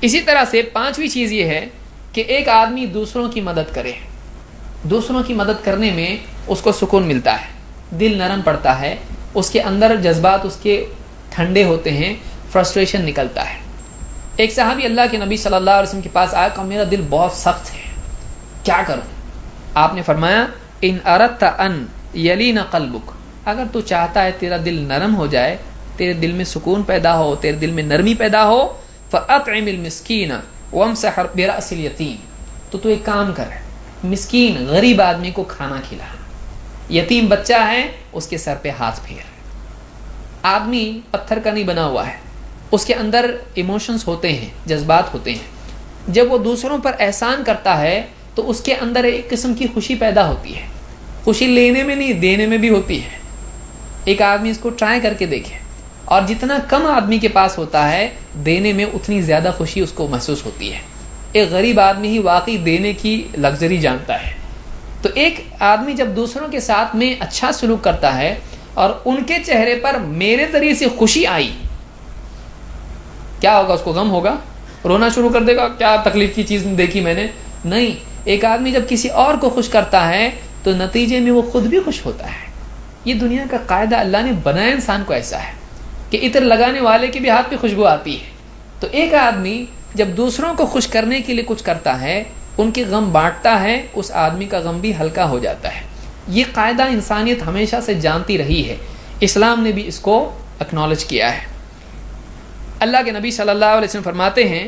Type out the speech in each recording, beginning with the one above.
اسی طرح سے پانچویں چیز یہ ہے کہ ایک آدمی دوسروں کی مدد کرے. دوسروں کی مدد کرنے میں اس کو سکون ملتا ہے, دل نرم پڑتا ہے, اس کے اندر جذبات اس کے ٹھنڈے ہوتے ہیں, فرسٹریشن نکلتا ہے. ایک صحابی اللہ کے نبی صلی اللہ علیہ وسلم کے پاس آیا کہ میرا دل بہت سخت ہے, کیا کروں؟ آپ نے فرمایا ان اردت ان یلین قلبک, اگر تو چاہتا ہے تیرا دل نرم ہو جائے, تیرے دل میں سکون پیدا ہو, تیرے دل میں نرمی پیدا ہو, فاطعم المسکین وامسح براس الیتیم, تو ایک کام کر, مسکین غریب آدمی کو کھانا کھلا, یتیم بچہ ہے اس کے سر پہ ہاتھ پھیر. آدمی پتھر کا نہیں بنا ہوا ہے, اس کے اندر ایموشنز ہوتے ہیں, جذبات ہوتے ہیں. جب وہ دوسروں پر احسان کرتا ہے تو اس کے اندر ایک قسم کی خوشی پیدا ہوتی ہے. خوشی لینے میں نہیں, دینے میں بھی ہوتی ہے. ایک آدمی اس کو ٹرائی کر کے دیکھے, اور جتنا کم آدمی کے پاس ہوتا ہے دینے میں اتنی زیادہ خوشی اس کو محسوس ہوتی ہے. ایک غریب آدمی ہی واقعی دینے کی لگژری جانتا ہے. تو ایک آدمی جب دوسروں کے ساتھ میں اچھا سلوک کرتا ہے اور ان کے چہرے پر میرے ذریعے سے خوشی آئی, کیا ہوگا؟ اس کو غم ہوگا, رونا شروع کر دے گا, کیا تکلیف کی چیز دیکھی میں نے؟ نہیں. ایک آدمی جب کسی اور کو خوش کرتا ہے تو نتیجے میں وہ خود بھی خوش ہوتا ہے. یہ دنیا کا قاعدہ, اللہ نے بنایا انسان کو ایسا ہے کہ عطر لگانے والے کے بھی ہاتھ پہ خوشبو آتی ہے. تو ایک آدمی جب دوسروں کو خوش کرنے کے لیے کچھ کرتا ہے, ان کے غم بانٹتا ہے, اس آدمی کا غم بھی ہلکا ہو جاتا ہے. یہ قاعدہ انسانیت ہمیشہ سے جانتی رہی ہے, اسلام نے بھی اس کو اکنالج کیا ہے. اللہ کے نبی صلی اللہ علیہ وسلم فرماتے ہیں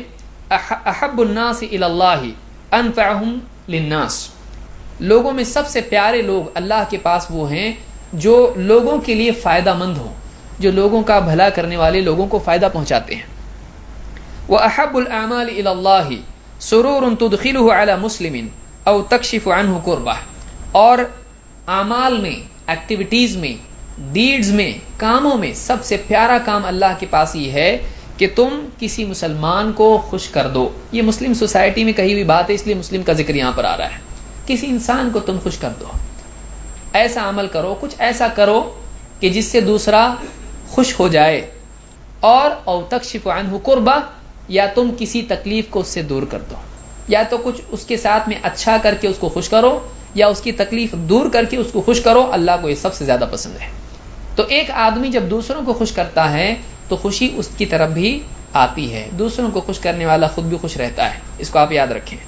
احب الناس الی اللہ انفعهم للناس, لوگوں میں سب سے پیارے لوگ اللہ کے پاس وہ ہیں جو لوگوں کے لیے فائدہ مند ہوں, جو لوگوں کا بھلا کرنے والے, لوگوں کو فائدہ پہنچاتے ہیں. وَأَحَبُّ الْأَعْمَالِ إِلَى اللَّهِ سُرُورٌ تُدْخِلُهُ عَلَى مُسْلِمٍ أَوْ تَكْشِفُ عَنْهُ كُرْبَةً, اور اعمال میں, ایکٹیویٹیز میں, ڈیڈز میں, کاموں میں سب سے پیارا کام اللہ کے پاس یہ ہے کہ تم کسی مسلمان کو خوش کر دو. یہ مسلم سوسائٹی میں کہی ہوئی بات ہے, اس لیے مسلم کا ذکر یہاں پر آ رہا ہے. کسی انسان کو تم خوش کر دو, ایسا عمل کرو, کچھ ایسا کرو کہ جس سے دوسرا خوش ہو جائے. اور او تکشف عنہ قربہ, یا تم کسی تکلیف کو اس سے دور کر دو, یا تو کچھ اس کے ساتھ میں اچھا کر کے اس کو خوش کرو, یا اس کی تکلیف دور کر کے اس کو خوش کرو. اللہ کو یہ سب سے زیادہ پسند ہے. تو ایک آدمی جب دوسروں کو خوش کرتا ہے تو خوشی اس کی طرف بھی آتی ہے. دوسروں کو خوش کرنے والا خود بھی خوش رہتا ہے. اس کو آپ یاد رکھیں.